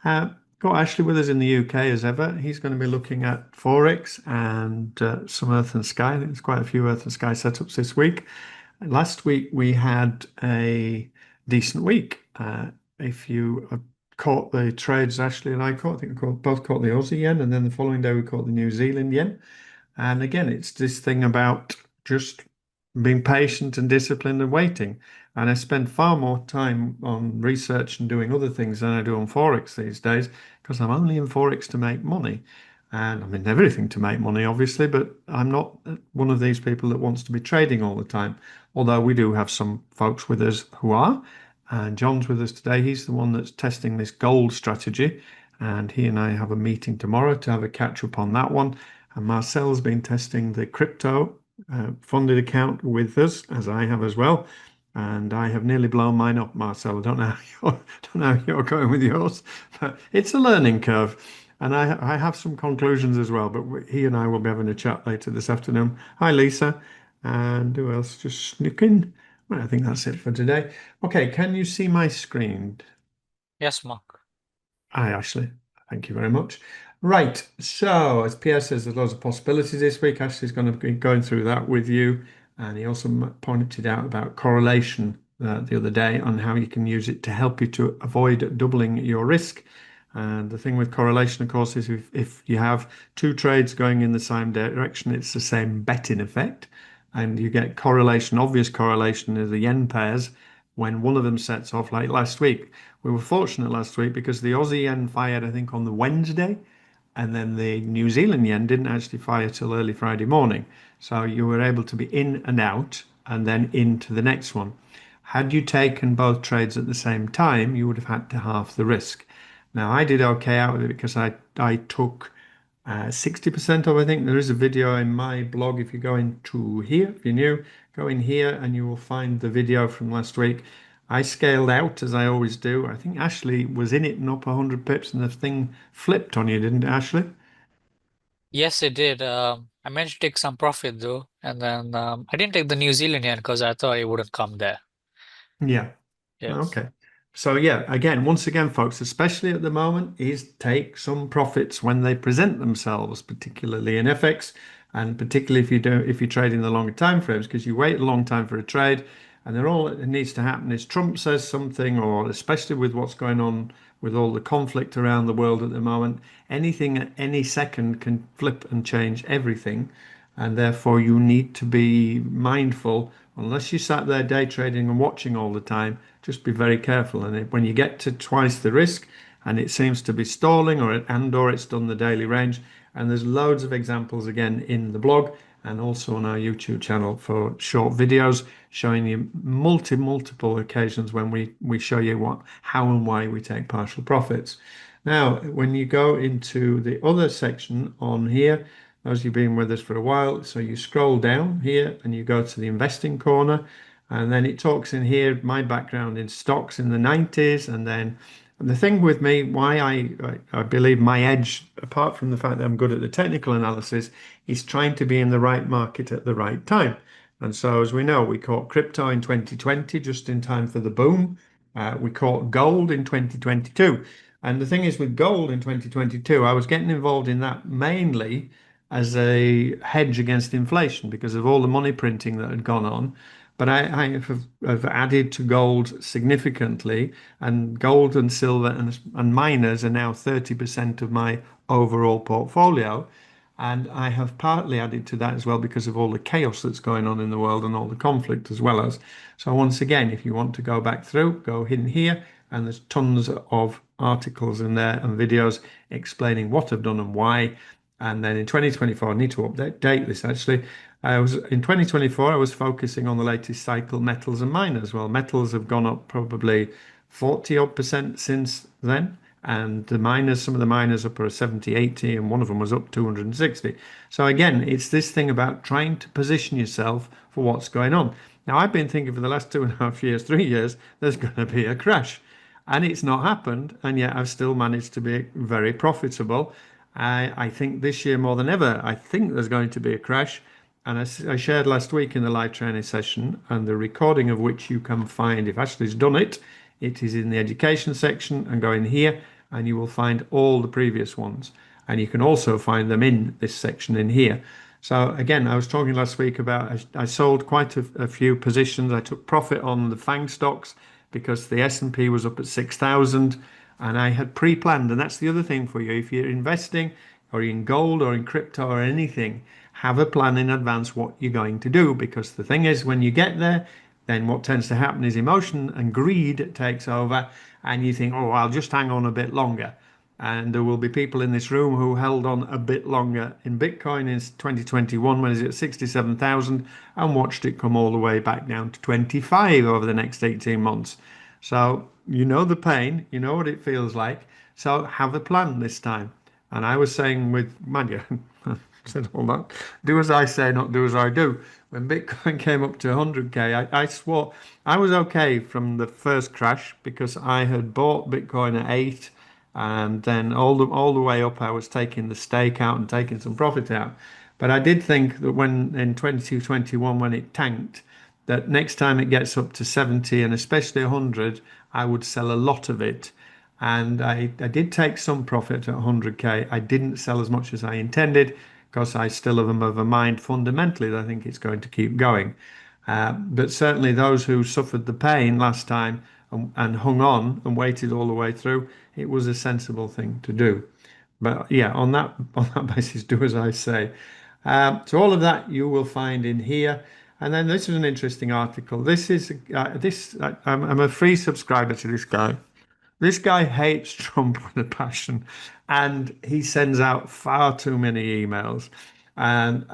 Got Ashley with us in the UK as ever. He's going to be looking at Forex and some Earth and Sky. I think there's quite a few Earth and Sky setups this week. Last week we had a decent week. If you caught the trades Ashley and I caught, I think both caught the Aussie yen, and then the following day we caught the New Zealand yen. And again, it's this thing about just being patient and disciplined and waiting. And I spend far more time on research and doing other things than I do on Forex these days because I'm only in Forex to make money. And I'm in everything to make money, obviously, but I'm not one of these people that wants to be trading all the time. Although we do have some folks with us who are. And John's with us today. He's the one that's testing this gold strategy. And he and I have a meeting tomorrow to have a catch up on that one. And Marcel's been testing the crypto funded account with us, as I have as well. And I have nearly blown mine up, Marcel. I don't know don't know how you're going with yours, but it's a learning curve. And I have some conclusions as well, but he and I will be having a chat later this afternoon. Hi, Lisa. And who else just snuck in? Well, I think that's it for today. Okay, can you see my screen? Yes, Mark. Hi, Ashley. Thank you very much. Right. So, as Pierre says, there's loads of possibilities this week. Ashley's going to be going through that with you. And he also pointed out about correlation the other day on how you can use it to help you to avoid doubling your risk. And the thing with correlation, of course, is if you have two trades going in the same direction, it's the same betting effect. And you get correlation, obvious correlation of the yen pairs when one of them sets off, like last week. We were fortunate last week because the Aussie yen fired, I think, on the Wednesday, and then the New Zealand yen didn't actually fire till early Friday morning. So you were able to be in and out and then into the next one. Had you taken both trades at the same time, you would have had to halve the risk. Now, I did okay out of it because I took 60% of, I think there is a video in my blog. If you go into here, if you're new, go in here and you will find the video from last week. I scaled out as I always do. I think Ashley was in it and up 100 pips and the thing flipped on you, didn't it, Ashley? Yes, it did. I managed to take some profit though, and then I didn't take the New Zealand yen because I thought it wouldn't come there. Yeah. Yeah. Okay. So yeah, again, once again, folks, especially at the moment, is take some profits when they present themselves, particularly in FX, and particularly if you trade in the longer time frames, because you wait a long time for a trade, and then all that needs to happen is Trump says something, or especially with what's going on with all the conflict around the world at the moment, anything at any second can flip and change everything, and therefore you need to be mindful. Unless you sat there day trading and watching all the time, just be very careful. And when you get to twice the risk and it seems to be stalling or it's done the daily range, and there's loads of examples again in the blog and also on our YouTube channel for short videos showing you multiple occasions when we show you how and why we take partial profits. Now, when you go into the other section on here, those you've been with us for a while, so you scroll down here and you go to the investing corner, and then it talks in here my background in stocks in the 90s. And the thing with me, why I believe my edge, apart from the fact that I'm good at the technical analysis, is trying to be in the right market at the right time. And so, as we know, we caught crypto in 2020, just in time for the boom. We caught gold in 2022. And the thing is, with gold in 2022, I was getting involved in that mainly as a hedge against inflation because of all the money printing that had gone on. But have added to gold significantly, and gold and silver and miners are now 30% of my overall portfolio. And I have partly added to that as well because of all the chaos that's going on in the world and all the conflict as well as. So once again, if you want to go back through, go in here, and there's tons of articles in there and videos explaining what I've done and why. And then in 2024, I need to update this actually. I was in 2024, I was focusing on the latest cycle, metals and miners. Well, metals have gone up probably 40 odd percent since then. And the miners, some of the miners up are 70, 80, and one of them was up 260. So again, it's this thing about trying to position yourself for what's going on. Now, I've been thinking for the last 2.5 years, 3 years, there's going to be a crash. And it's not happened, and yet I've still managed to be very profitable. I think this year more than ever, I think there's going to be a crash. And I shared last week in the live training session, and the recording of which you can find if Ashley's done it. It is in the education section, and go in here and you will find all the previous ones. And you can also find them in this section in here. So again, I was talking last week about I sold quite a few positions. I took profit on the FANG stocks because the S&P was up at 6,000 and I had pre-planned. And that's the other thing for you. If you're investing or in gold or in crypto or anything, have a plan in advance what you're going to do, because the thing is, when you get there, then what tends to happen is emotion and greed takes over and you think, oh, I'll just hang on a bit longer. And there will be people in this room who held on a bit longer in Bitcoin in 2021 when it was at 67,000 and watched it come all the way back down to 25 over the next 18 months. So you know the pain, you know what it feels like. So have a plan this time. And I was saying with, mind you, said all that, do as I say, not do as I do. When Bitcoin came up to 100K, I swore I was okay from the first crash because I had bought Bitcoin at 8, and then all the way up I was taking the stake out and taking some profit out. But I did think that when in 2021 when it tanked, that next time it gets up to 70 and especially 100, I would sell a lot of it. And I did take some profit at 100K. I didn't sell as much as I intended because I still have of a mind fundamentally that I think it's going to keep going. But certainly those who suffered the pain last time and hung on and waited all the way through, it was a sensible thing to do. But yeah, on that basis, do as I say. So all of that you will find in here. And then this is an interesting article. This is I'm a free subscriber to this guy. This guy hates Trump with a passion, and he sends out far too many emails. And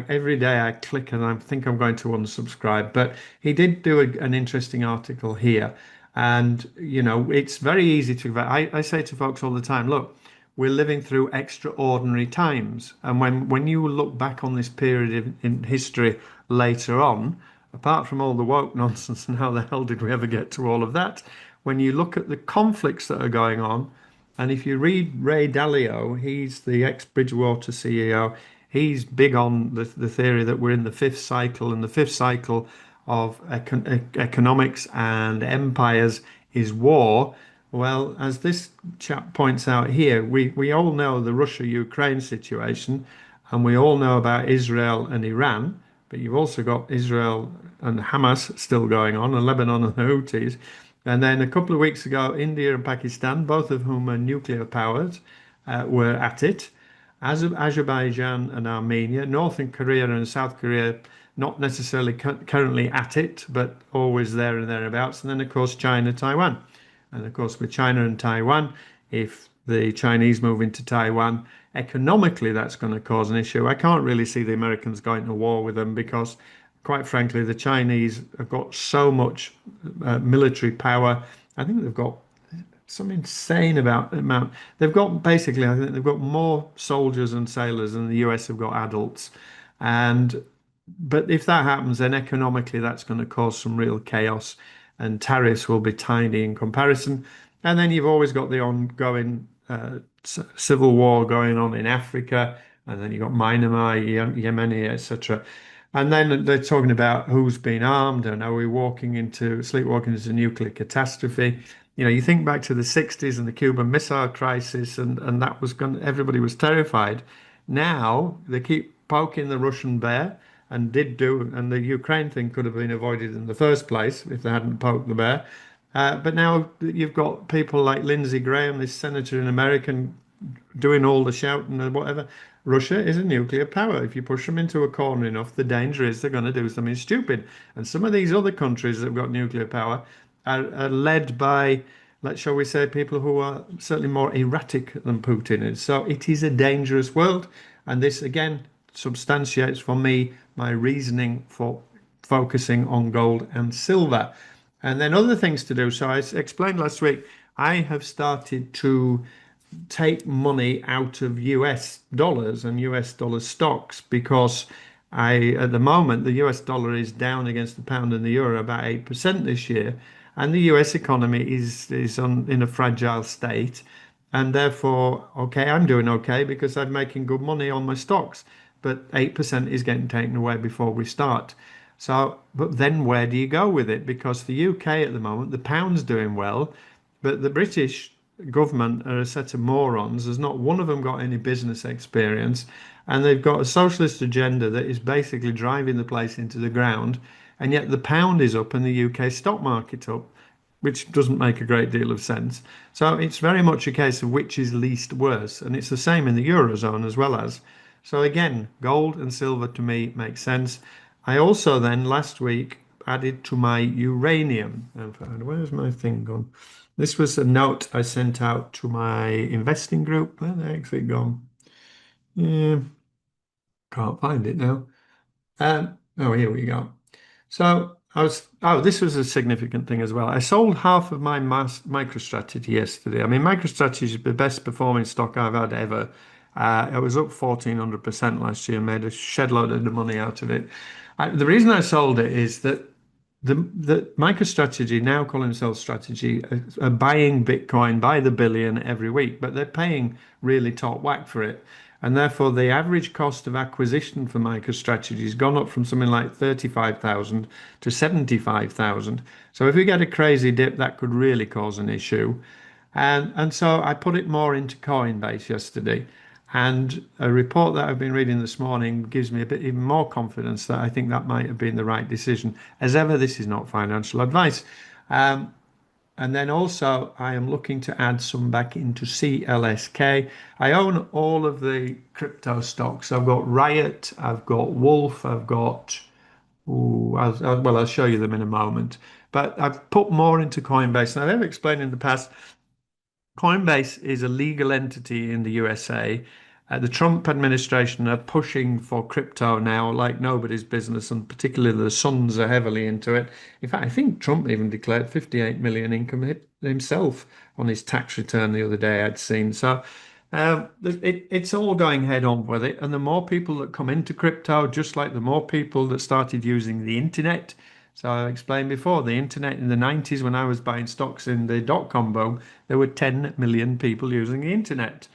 every day I click and I think I'm going to unsubscribe. But he did do an interesting article here, and you know it's very easy to. I say to folks all the time, look, we're living through extraordinary times, and when you look back on this period in history later on, apart from all the woke nonsense and how the hell did we ever get to all of that? When you look at the conflicts that are going on, and if you read Ray Dalio, he's the ex-Bridgewater CEO, he's big on the theory that we're in the fifth cycle, and the fifth cycle of economics and empires is war. Well, as this chap points out here, we all know the Russia-Ukraine situation, and we all know about Israel and Iran, but you've also got Israel and Hamas still going on, and Lebanon and the Houthis. And then a couple of weeks ago, India and Pakistan, both of whom are nuclear powered, were at it. Azerbaijan and Armenia, North Korea and South Korea, not necessarily currently at it, but always there and thereabouts. And then, of course, China, Taiwan. And of course, with China and Taiwan, if the Chinese move into Taiwan, economically, that's going to cause an issue. I can't really see the Americans going to war with them because, quite frankly, the Chinese have got so much military power. I think they've got some insane amount. They've got basically, I think they've got more soldiers and sailors than the US have got adults. But if that happens, then economically, that's going to cause some real chaos, and tariffs will be tiny in comparison. And then you've always got the ongoing civil war going on in Africa, and then you've got Myanmar, Yemeni, etc. And then they're talking about who's been armed and are we sleepwalking into nuclear catastrophe. You know, you think back to the 60s and the Cuban Missile Crisis, and that was everybody was terrified. Now they keep poking the Russian bear, and the Ukraine thing could have been avoided in the first place if they hadn't poked the bear. But now you've got people like Lindsey Graham, this senator in America, doing all the shouting and whatever. Russia is a nuclear power. If you push them into a corner enough, the danger is they're going to do something stupid. And some of these other countries that have got nuclear power are led by, shall we say, people who are certainly more erratic than Putin is. So it is a dangerous world. And this, again, substantiates for me my reasoning for focusing on gold and silver. And then other things to do. So I explained last week, I have started to take money out of US dollars and US dollar stocks because at the moment, the US dollar is down against the pound and the euro about 8% this year. And the US economy is in a fragile state. And therefore, okay, I'm doing okay because I'm making good money on my stocks. But 8% is getting taken away before we start. So, but then where do you go with it? Because the UK at the moment, the pound's doing well, but the British government are a set of morons. There's not one of them got any business experience, and they've got a socialist agenda that is basically driving the place into the ground. And yet the pound is up and the UK stock market up, which doesn't make a great deal of sense. So it's very much a case of which is least worse, and it's the same in the Eurozone as well as. So again, gold and silver to me make sense. I also then last week added to my uranium. In fact, where's my thing gone? This was a note I sent out to my investing group. Where the heck's it gone? Yeah, can't find it now. Oh, here we go. So this was a significant thing as well. I sold half of my MicroStrategy yesterday. I mean, MicroStrategy is the best performing stock I've had ever. It was up 1400% last year, made a shed load of the money out of it. The reason I sold it is that the MicroStrategy, now calling themselves Strategy, are buying Bitcoin by the billion every week, but they're paying really top whack for it. And therefore, the average cost of acquisition for MicroStrategy has gone up from something like 35,000 to 75,000. So if we get a crazy dip, that could really cause an issue. And so I put it more into Coinbase yesterday. And a report that I've been reading this morning gives me a bit even more confidence that I think that might have been the right decision. As ever, this is not financial advice. Um, and then also, I am looking to add some back into CLSK. I own all of the crypto stocks. I've got Riot, I've got Wolf, I've got, ooh, well, I'll show you them in a moment. But I've put more into Coinbase. And I've ever explained in the past, Coinbase is a legal entity in the USA. The Trump administration are pushing for crypto now like nobody's business, and particularly the sons are heavily into it. In fact, I think Trump even declared 58 million income himself on his tax return the other day I'd seen. So it's all going head on with it. And the more people that come into crypto, just like the more people that started using the internet. So I explained before, the internet in the 90s when I was buying stocks in the dot-com boom, there were 10 million people using the internet.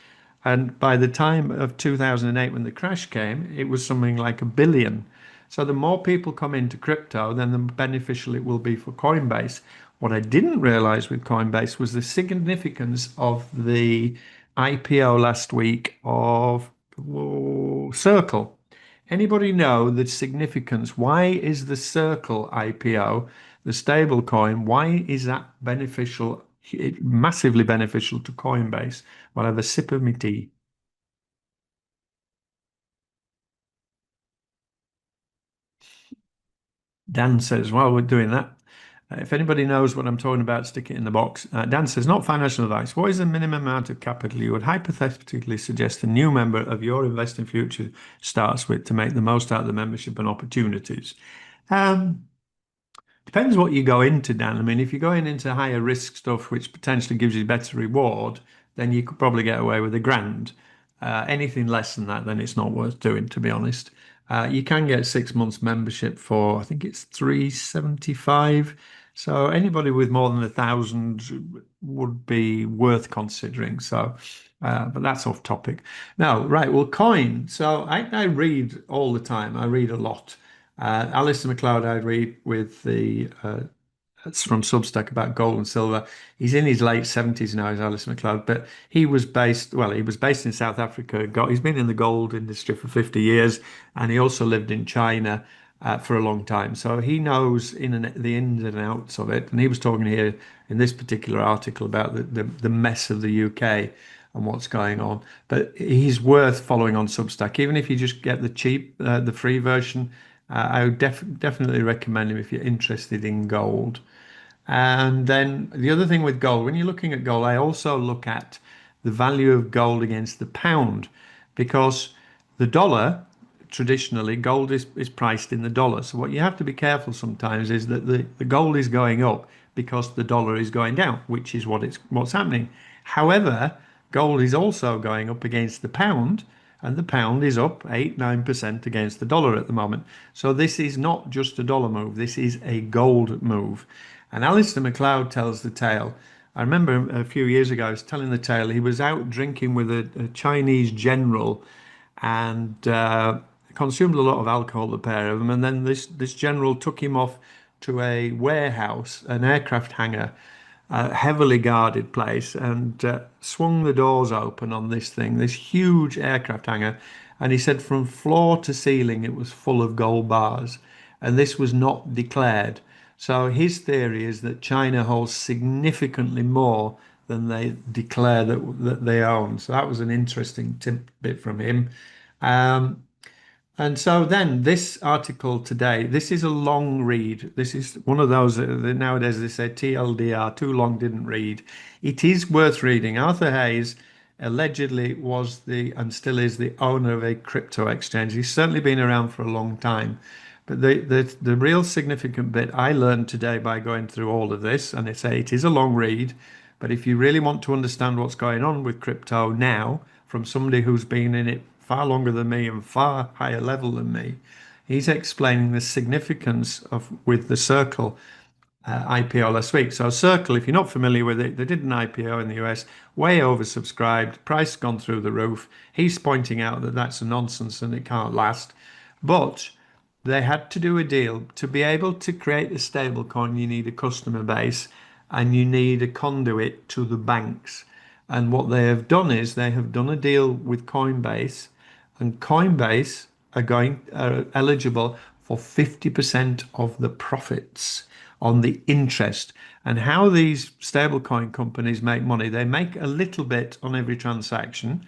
And by the time of 2008, when the crash came, it was something like a billion. So the more people come into crypto, then the beneficial it will be for Coinbase. What I didn't realize with Coinbase was the significance of the IPO last week of Circle. Anybody know the significance? Why is the Circle IPO, the stable coin, why is that beneficial, massively beneficial to Coinbase? I'll have a sip of my tea. Dan says, while we're doing that, if anybody knows what I'm talking about, stick it in the box. Dan says, not financial advice. What is the minimum amount of capital you would hypothetically suggest a new member of your investing future starts with to make the most out of the membership and opportunities? Um, Depends what you go into, Dan. I mean, if you're going into higher risk stuff, which potentially gives you better reward, then you could probably get away with £1,000. Anything less than that, then it's not worth doing, to be honest. You can get 6 months membership for, I think it's 375. So anybody with more than 1,000 would be worth considering. So, but that's off topic. Now, right, well, coin. So I read all the time. I read a lot. Alistair McLeod, I read with the it's from Substack about gold and silver. He's in his late 70s now, is Alistair McLeod, but he was based in South Africa. He's been in the gold industry for 50 years, and he also lived in China for a long time. So he knows the ins and outs of it. And he was talking here in this particular article about the mess of the UK and what's going on. But he's worth following on Substack, even if you just get the free version. I would definitely recommend him if you're interested in gold. And then the other thing with gold, when you're looking at gold, I also look at the value of gold against the pound, because the dollar, traditionally, gold is priced in the dollar. So what you have to be careful sometimes is that the gold is going up because the dollar is going down, which is what's happening. However, gold is also going up against the pound, and the pound is up 8-9% against the dollar at the moment. So this is not just a dollar move, this is a gold move. And Alistair McLeod tells the tale. I remember a few years ago, I was telling the tale. He was out drinking with a Chinese general and consumed a lot of alcohol, the pair of them. And then this general took him off to a warehouse, an aircraft hangar, heavily guarded place, and swung the doors open on this thing, this huge aircraft hangar. And he said from floor to ceiling, it was full of gold bars, and this was not declared. So his theory is that China holds significantly more than they declare that they own. So that was an interesting tidbit from him. Um, and so then this article today, this is a long read. This is one of those that nowadays they say TLDR, too long didn't read. It is worth reading. Arthur Hayes allegedly was the and still is the owner of a crypto exchange. He's certainly been around for a long time. But the real significant bit I learned today by going through all of this, and it's it is a long read, but if you really want to understand what's going on with crypto now, from somebody who's been in it far longer than me and far higher level than me, he's explaining the significance of with the Circle IPO last week. So Circle, if you're not familiar with it, they did an IPO in the US, way oversubscribed, price gone through the roof. He's pointing out that that's a nonsense and it can't last. But they had to do a deal to be able to create a stable coin. You need a customer base and you need a conduit to the banks. And what they have done is they have done a deal with Coinbase, and Coinbase are eligible for 50% of the profits on the interest. And how these stablecoin companies make money, they make a little bit on every transaction.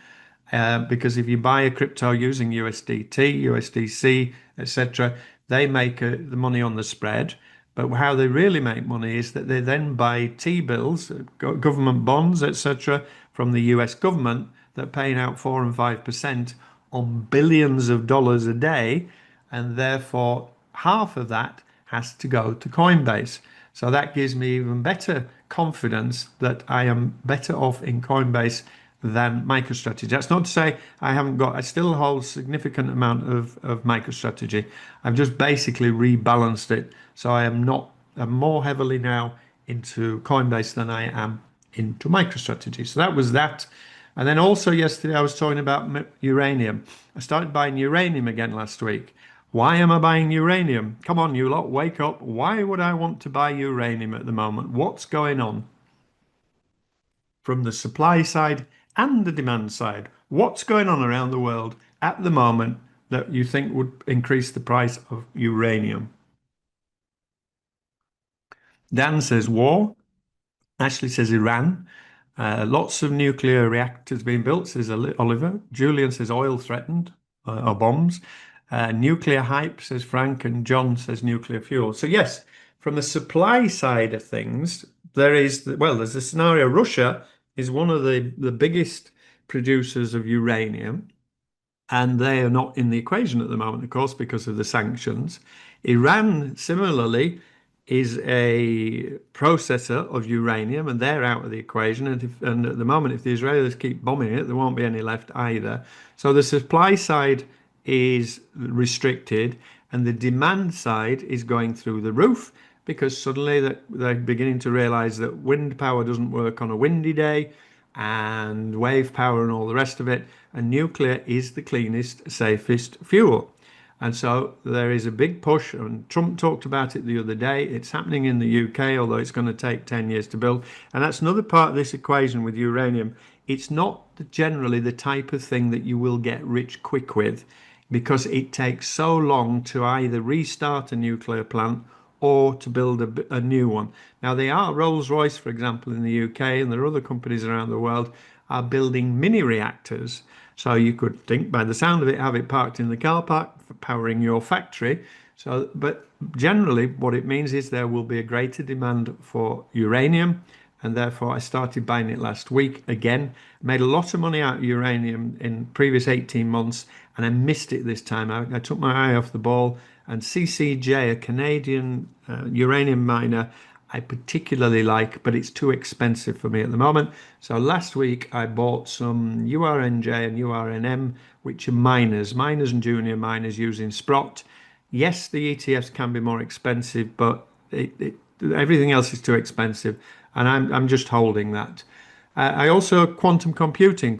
Because if you buy a crypto using USDT, USDC, etc., they make the money on the spread. But how they really make money is that they then buy T-bills, government bonds, etc., from the US government that paying out 4 and 5% on billions of dollars a day, and therefore half of that has to go to Coinbase. So that gives me even better confidence that I am better off in Coinbase than MicroStrategy. That's not to say I still hold a significant amount of MicroStrategy. I've just basically rebalanced it. So I'm more heavily now into Coinbase than I am into MicroStrategy. So that was that. And then also yesterday I was talking about uranium. I started buying uranium again last week. Why am I buying uranium? Come on, you lot, wake up. Why would I want to buy uranium at the moment? What's going on from the supply side and the demand side? What's going on around the world at the moment that you think would increase the price of uranium? Dan says war. Ashley says Iran. Lots of nuclear reactors being built, says Oliver. Julian says oil threatened, or bombs. Nuclear hype, says Frank. And John says nuclear fuel. So yes, from the supply side of things, there's the scenario. Russia is one of the biggest producers of uranium, and they are not in the equation at the moment, of course, because of the sanctions. Iran, similarly, is a processor of uranium, and they're out of the equation. And at the moment, if the Israelis keep bombing it, there won't be any left either. So the supply side is restricted, and the demand side is going through the roof because suddenly they're beginning to realize that wind power doesn't work on a windy day, and wave power and all the rest of it. And nuclear is the cleanest, safest fuel. And so there is a big push, and Trump talked about it the other day. It's happening in the UK, although it's going to take 10 years to build. And that's another part of this equation with uranium. It's not generally the type of thing that you will get rich quick with, because it takes so long to either restart a nuclear plant or to build a new one. Now, they are Rolls-Royce, for example, in the UK, and there are other companies around the world are building mini reactors. So you could think, by the sound of it, have it parked in the car park for powering your factory. So, but generally, what it means is there will be a greater demand for uranium, and therefore I started buying it last week again. Made a lot of money out of uranium in previous 18 months, and I missed it this time. I took my eye off the ball, and CCJ, a Canadian uranium miner, I particularly like, but it's too expensive for me at the moment. So last week I bought some URNJ and URNM, which are miners and junior miners using Sprott. Yes, the ETFs can be more expensive, but everything else is too expensive, and I'm just holding that. I also quantum computing.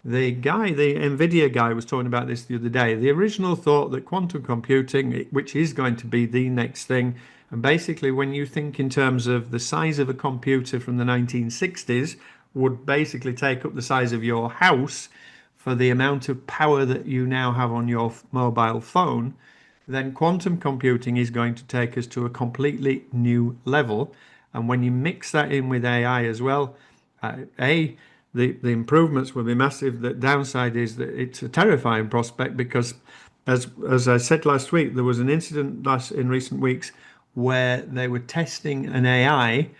The NVIDIA guy was talking about this the other day. The original thought that quantum computing, which is going to be the next thing, And basically, when you think in terms of the size of a computer from the 1960s, would basically take up the size of your house for the amount of power that you now have on your mobile phone, then quantum computing is going to take us to a completely new level. And when you mix that in with AI as well, the improvements will be massive. The downside is that it's a terrifying prospect because, as I said last week, there was an incident in recent weeks where they were testing an AI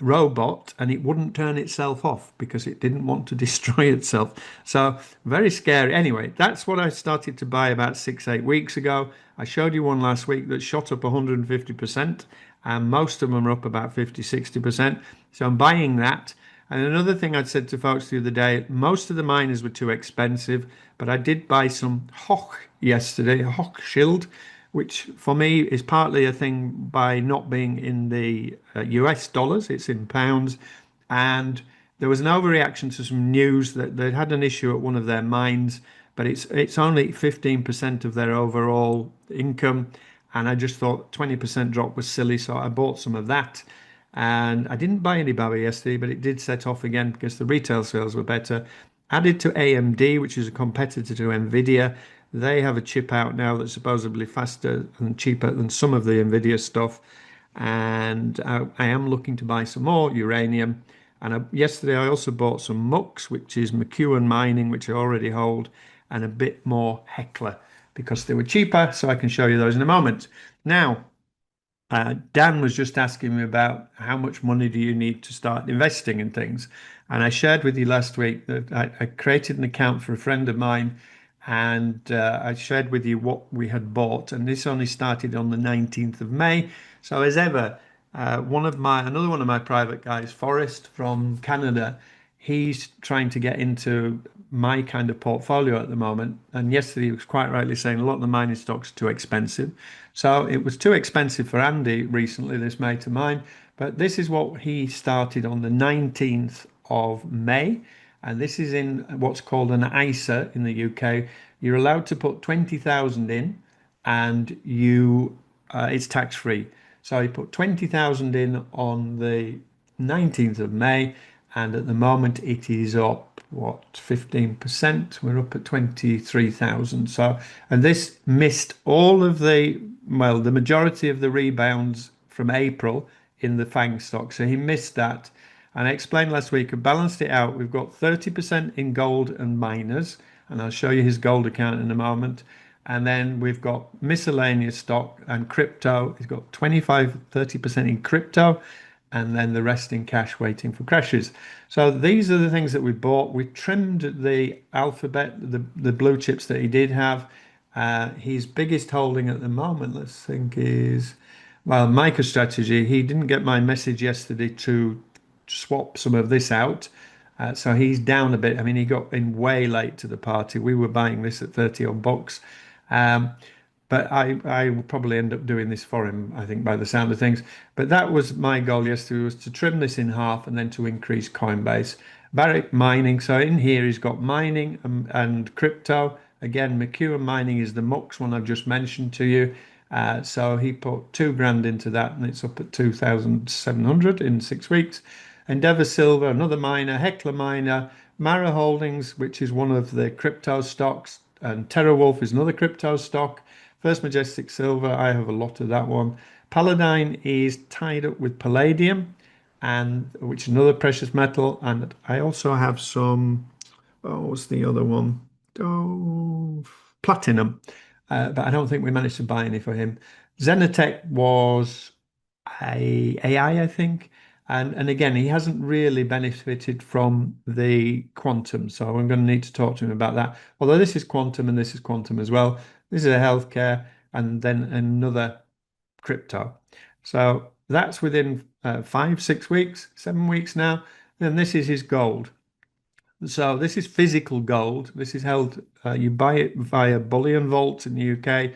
robot and it wouldn't turn itself off because it didn't want to destroy itself. So very scary. Anyway, that's what I started to buy about 6-8 weeks ago. I showed you one last week that shot up 150%, and most of them are up about 50-60%. So I'm buying that. And another thing I'd said to folks the other day, most of the miners were too expensive, but I did buy some Hoch yesterday, Hoch Shield, which for me is partly a thing by not being in the US dollars, it's in pounds. And there was an overreaction to some news that they'd had an issue at one of their mines, but it's only 15% of their overall income. And I just thought 20% drop was silly, so I bought some of that. And I didn't buy any Baba yesterday, but it did set off again because the retail sales were better. Added to AMD, which is a competitor to Nvidia. They have a chip out now that's supposedly faster and cheaper than some of the Nvidia stuff. And I am looking to buy some more uranium. And yesterday I also bought some MUX, which is McEwen Mining, which I already hold, and a bit more Heckler because they were cheaper. So I can show you those in a moment. Now, Dan was just asking me about how much money do you need to start investing in things. And I shared with you last week that I created an account for a friend of mine, and I shared with you what we had bought. And this only started on the 19th of May. So as ever, another one of my private guys, Forrest from Canada, he's trying to get into my kind of portfolio at the moment. And yesterday he was quite rightly saying a lot of the mining stocks are too expensive. So it was too expensive for Andy recently, this mate of mine. But this is what he started on the 19th of May. And this is in what's called an ISA in the UK. You're allowed to put 20,000 in, and it's tax free. So he put 20,000 in on the 19th of May, and at the moment it is up, what, 15%? We're up at 23,000. So, and this missed all of the majority of the rebounds from April in the FANG stock. So he missed that. And I explained last week, I balanced it out. We've got 30% in gold and miners, and I'll show you his gold account in a moment. And then we've got miscellaneous stock and crypto. He's got 25-30% in crypto, and then the rest in cash waiting for crashes. So these are the things that we bought. We trimmed the alphabet, the blue chips that he did have. His biggest holding at the moment, let's think, is, well, MicroStrategy. He didn't get my message yesterday to swap some of this out. So he's down a bit. I mean, he got in way late to the party. We were buying this at 30 odd bucks. But I will probably end up doing this for him, I think, by the sound of things. But that was my goal yesterday, was to trim this in half and then to increase Coinbase. Barrick Mining. So in here, he's got mining and crypto. Again, McEwen Mining is the MUX one I've just mentioned to you. So he put 2 grand into that, and it's up at 2,700 in 6 weeks. Endeavour Silver, another miner, Heckler Miner, Mara Holdings, which is one of the crypto stocks, and TerraWolf is another crypto stock. First Majestic Silver, I have a lot of that one. Paladine is tied up with palladium, and which is another precious metal. And I also have some, what's the other one? Oh, platinum. But I don't think we managed to buy any for him. Zenatech was a AI, I think. And again, he hasn't really benefited from the quantum. So I'm going to need to talk to him about that. Although this is quantum and this is quantum as well. This is a healthcare and then another crypto. So that's within 5-6 weeks, 7 weeks now. And this is his gold. So this is physical gold. This is held, you buy it via bullion vaults in the UK.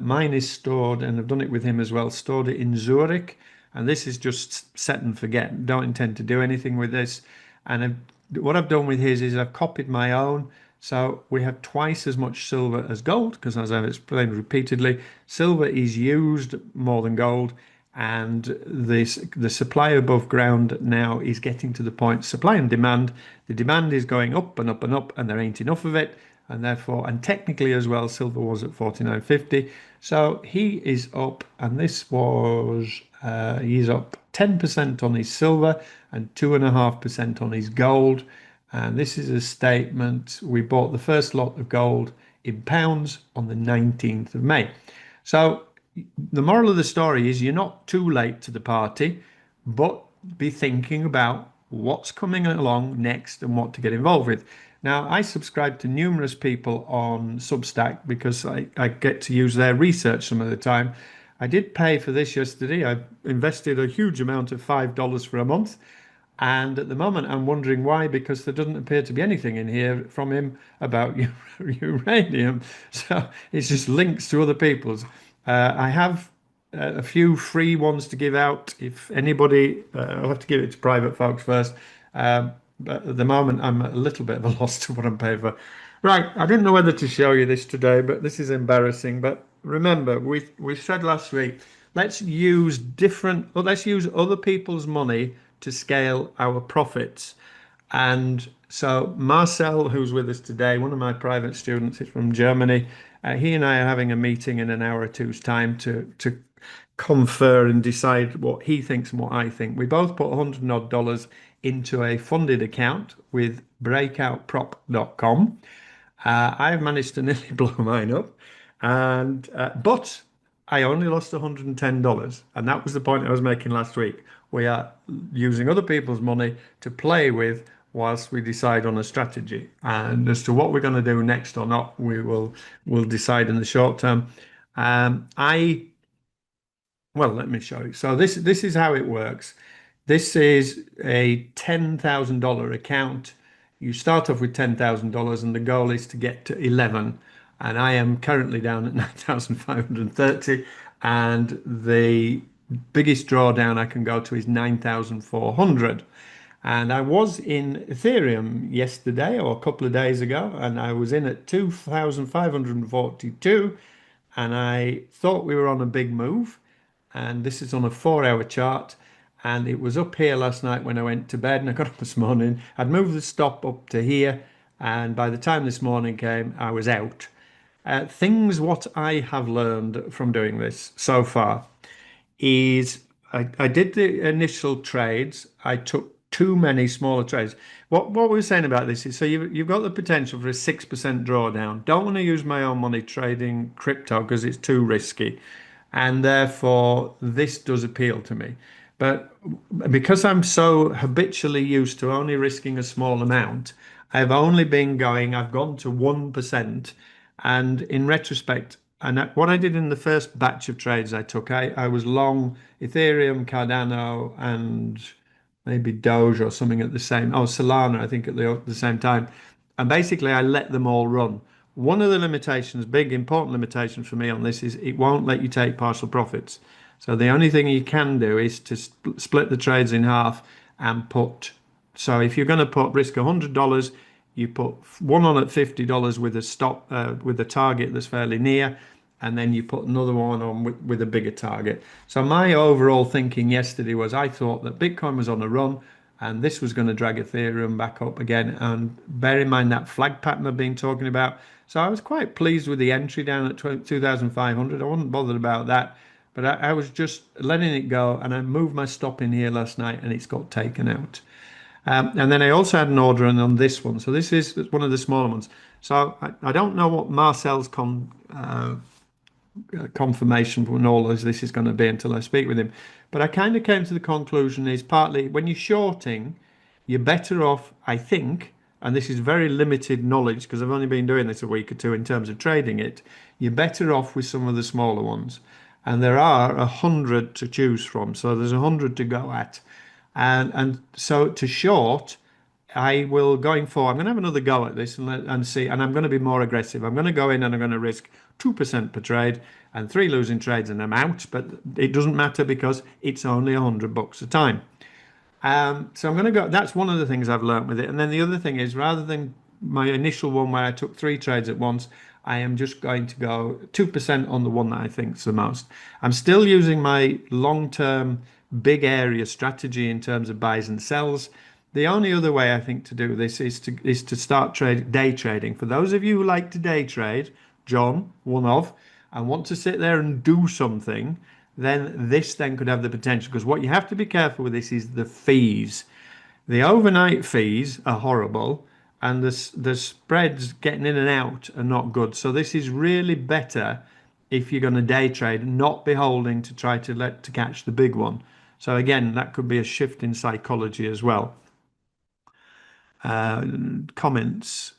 Mine is stored, and I've done it with him as well, stored it in Zurich. And this is just set and forget. Don't intend to do anything with this. And what I've done with his is I've copied my own. So we have twice as much silver as gold, because as I've explained repeatedly, silver is used more than gold. and the supply above ground now is getting to the point, supply and demand, the demand is going up and up and up, and there ain't enough of it, and therefore, and technically as well, silver was at 49.50, so he is up, and this was he's up 10% on his silver and 2.5% on his gold. And this is a statement. We bought the first lot of gold in pounds on the 19th of May. So the moral of the story is you're not too late to the party, but be thinking about what's coming along next and what to get involved with. Now, I subscribe to numerous people on Substack because I get to use their research some of the time. I did pay for this yesterday. I invested a huge amount of $5 for a month. And at the moment, I'm wondering why, because there doesn't appear to be anything in here from him about uranium. So it's just links to other people's. I have a few free ones to give out. If anybody, I'll have to give it to private folks first. But at the moment, I'm at a little bit of a loss to what I'm paying for. Right, I didn't know whether to show you this today, but this is embarrassing. But remember, we said last week, let's use other people's money to scale our profits. And so Marcel, who's with us today, one of my private students, is from Germany. He and I are having a meeting in an hour or two's time to confer and decide what he thinks and what I think. We both put $100 odd into a funded account with breakoutprop.com. I've managed to nearly blow mine up, and but I only lost $110, and that was the point I was making last week. We are using other people's money to play with whilst we decide on a strategy, and as to what we're going to do next or not, we'll decide in the short term. Well, let me show you. So this is how it works. This is a $10,000 account. You start off with $10,000 and the goal is to get to 11. And I am currently down at 9,530, and the biggest drawdown I can go to is 9,400. And I was in Ethereum yesterday or a couple of days ago, and I was in at 2,542, and I thought we were on a big move. And this is on a 4-hour chart, and it was up here last night when I went to bed, and I got up this morning. I'd moved the stop up to here, and by the time this morning came, I was out. What I have learned from doing this so far is I did the initial trades. I took too many smaller trades. What we were saying about this is, so you've got the potential for a 6% drawdown. Don't want to use my own money trading crypto because it's too risky, and therefore this does appeal to me. But because I'm so habitually used to only risking a small amount, I've gone to 1%. And in retrospect, and what I did in the first batch of trades I took, I was long Ethereum, Cardano, and maybe Doge or something at the same, Solana, I think at the same time. And basically, I let them all run. One of the limitations, big important limitation for me on this, is it won't let you take partial profits. So the only thing you can do is to split the trades in half and put. So if you're going to risk $100, you put one on at $50 with a stop with a target that's fairly near, and then you put another one on with a bigger target. So my overall thinking yesterday was I thought that Bitcoin was on a run, and this was going to drag Ethereum back up again. And bear in mind that flag pattern I've been talking about. So I was quite pleased with the entry down at 2,500. I wasn't bothered about that, but I was just letting it go, and I moved my stop in here last night, and it's got taken out. And then I also had an order on this one. So this is one of the smaller ones. So I don't know what Marcel's confirmation and all as this is going to be until I speak with him. But I kind of came to the conclusion is partly when you're shorting, you're better off, I think, and this is very limited knowledge because I've only been doing this a week or two in terms of trading it, you're better off with some of the smaller ones. And there are 100 to choose from. So there's 100 to go at. And so to short, I will going forward. I'm going to have another go at this and see. And I'm going to be more aggressive. I'm going to go in and I'm going to risk 2% per trade and 3 losing trades and I'm out. But it doesn't matter because it's only $100 a time. So I'm going to go. That's one of the things I've learned with it. And then the other thing is rather than my initial one where I took 3 trades at once, I am just going to go 2% on the one that I think is the most. I'm still using my long-term big area strategy in terms of buys and sells. The only other way I think to do this is to start day trading. For those of you who like to day trade, John, one of, and want to sit there and do something, then this then could have the potential. Because what you have to be careful with this is the fees. The overnight fees are horrible, and the spreads getting in and out are not good. So this is really better if you're going to day trade, not beholding to try to catch the big one. So again, that could be a shift in psychology as well. Comments.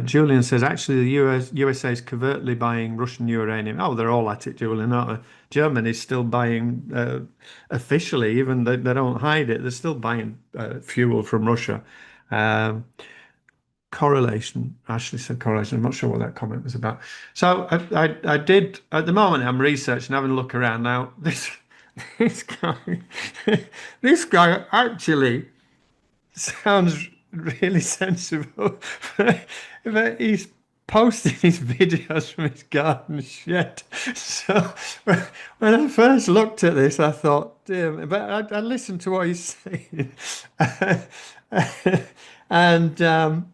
Julian says, actually, the USA is covertly buying Russian uranium. Oh, they're all at it, Julian, aren't they? Germany is still buying officially, even they don't hide it. They're still buying fuel from Russia. Correlation. Ashley said correlation. I'm not sure what that comment was about. So I did at the moment. I'm researching, having a look around now. This guy, this guy actually sounds really sensible. But he's posting his videos from his garden shed. So when I first looked at this, I thought, damn, but I listened to what he's saying. And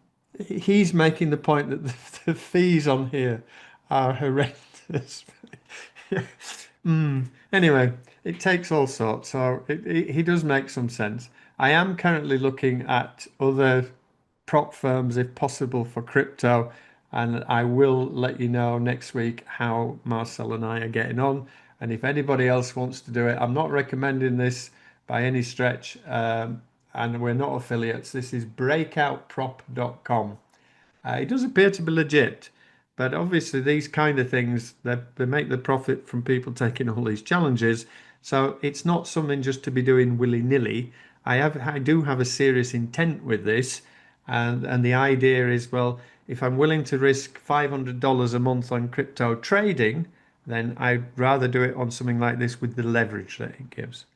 he's making the point that the fees on here are horrendous. Anyway, it takes all sorts, so he does make some sense. I am currently looking at other prop firms, if possible, for crypto, and I will let you know next week how Marcel and I are getting on. And if anybody else wants to do it, I'm not recommending this by any stretch, and we're not affiliates. This is breakoutprop.com. It does appear to be legit, but obviously these kind of things, they make the profit from people taking all these challenges. So it's not something just to be doing willy-nilly. I do have a serious intent with this, and the idea is, well, if I'm willing to risk $500 a month on crypto trading, then I'd rather do it on something like this with the leverage that it gives.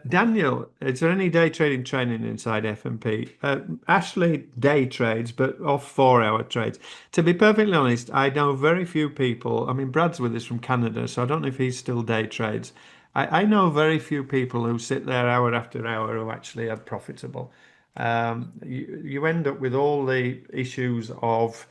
Daniel, is there any day trading training inside FMP? Ashley day trades, but off 4 hour trades. To be perfectly honest, I know very few people. I mean, Brad's with us from Canada, so I don't know if he's still day trades. I know very few people who sit there hour after hour who actually are profitable. You end up with all the issues of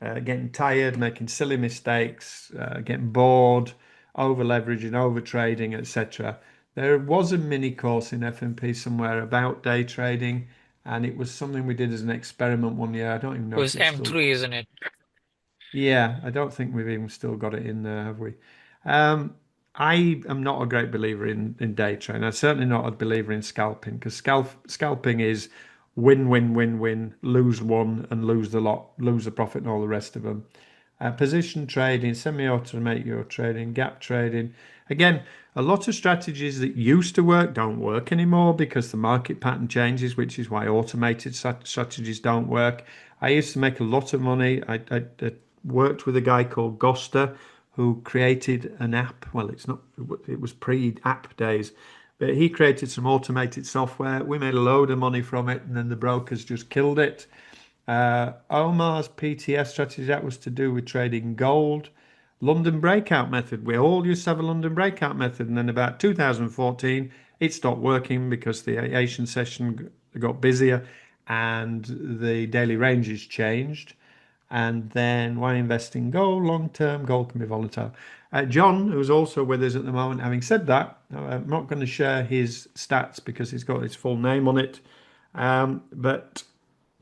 getting tired, making silly mistakes, getting bored, over leveraging, over trading, etc. There was a mini course in FMP somewhere about day trading, and it was something we did as an experiment one year. I don't even It know if was it's still. M3, isn't it? Yeah, I don't think we've even still got it in there, have we? Um, I am not a great believer in day trading. I'm certainly not a believer in scalping because scalping is win, win, win, win, lose one and lose the lot, lose the profit and all the rest of them. Position trading, semi-automate your trading, gap trading. Again, a lot of strategies that used to work don't work anymore because the market pattern changes, which is why automated strategies don't work. I used to make a lot of money. I worked with a guy called Goster who created an app. Well, it was pre-app days, but he created some automated software. We made a load of money from it, and then the brokers just killed it. Omar's PTS strategy, that was to do with trading gold. London breakout method. We all used to have a London breakout method, and then about 2014, it stopped working because the Asian session got busier and the daily ranges changed. And then why invest in gold long term? Gold can be volatile. John, who's also with us at the moment, having said that, I'm not going to share his stats because he's got his full name on it. But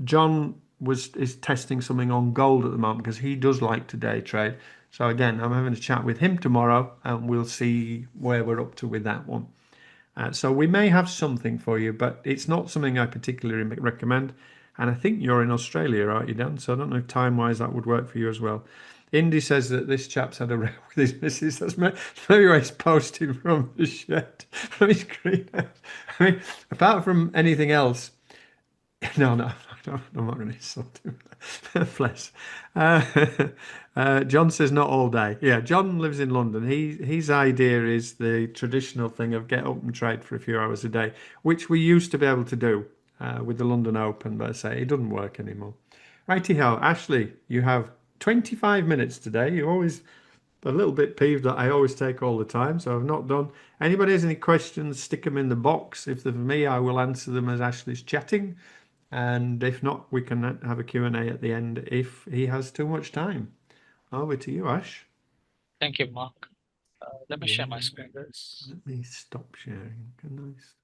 John is testing something on gold at the moment because he does like to day trade. So again, I'm having a chat with him tomorrow, and we'll see where we're up to with that one. So we may have something for you, but it's not something I particularly recommend. And I think you're in Australia, aren't you, Dan? So I don't know if time-wise that would work for you as well. Indy says that this chap's had a row with his missus. That's maybe why he's posting from the shed, from his greenhouse. I mean, apart from anything else, no, I'm not going to insult him. Bless. John says not all day. Yeah, John lives in London. His idea is the traditional thing of get up and trade for a few hours a day, which we used to be able to do. with the London Open, but I say it doesn't work anymore. Righty ho, Ashley, you have 25 minutes today. You're always a little bit peeved that I always take all the time, so I've not done. Anybody has any questions, stick them in the box. If they're for me, I will answer them as Ashley's chatting. And if not, we can have a Q&A at the end if he has too much time. Over to you, Ash. Thank you, Mark. Let me share my screen, guys. Let me stop sharing. Can I stop?